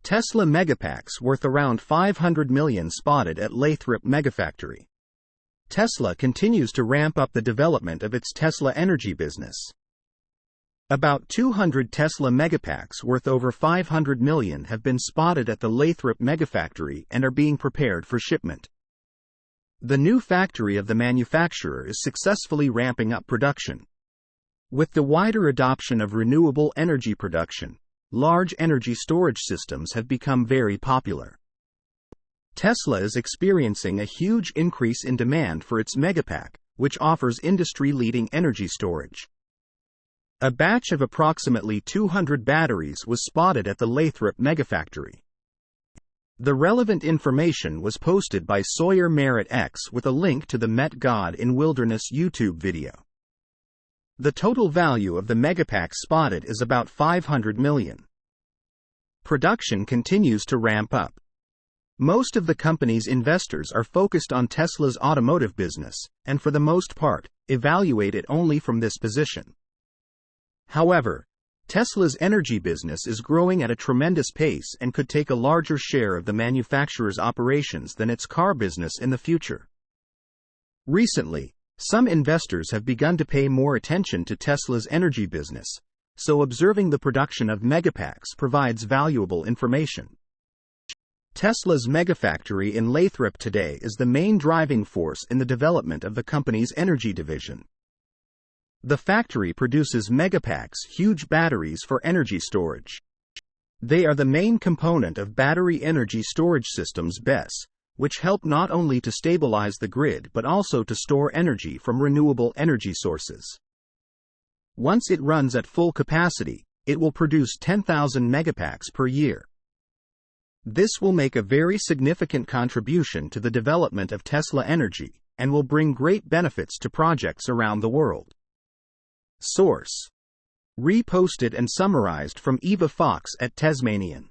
Tesla Megapacks worth around $500 million spotted at Lathrop Megafactory. Tesla continues to ramp up the development of its Tesla energy business. About 200 Tesla Megapacks worth over $500 million have been spotted at the Lathrop Megafactory and are being prepared for shipment. The new factory of the manufacturer is successfully ramping up production. With the wider adoption of renewable energy production, large energy storage systems have become very popular. Tesla is experiencing a huge increase in demand for its Megapack, which offers industry-leading energy storage. A batch of approximately 200 batteries was spotted at the Lathrop Megafactory. The relevant information was posted by Sawyer Merritt X with a link to the Met God in Wilderness YouTube video. The total value of the Megapack spotted is about $500 million. Production continues to ramp up. Most of the company's investors are focused on Tesla's automotive business, and for the most part, evaluate it only from this position. However, Tesla's energy business is growing at a tremendous pace and could take a larger share of the manufacturer's operations than its car business in the future. Recently, some investors have begun to pay more attention to Tesla's energy business, so observing the production of Megapacks provides valuable information. Tesla's Megafactory in Lathrop today is the main driving force in the development of the company's energy division. The factory produces Megapacks, huge batteries for energy storage. They are the main component of battery energy storage systems (BESS), which help not only to stabilize the grid but also to store energy from renewable energy sources. Once it runs at full capacity, it will produce 10,000 Megapacks per year. This will make a very significant contribution to the development of Tesla Energy, and will bring great benefits to projects around the world. Source: reposted and summarized from Eva Fox at Tasmanian.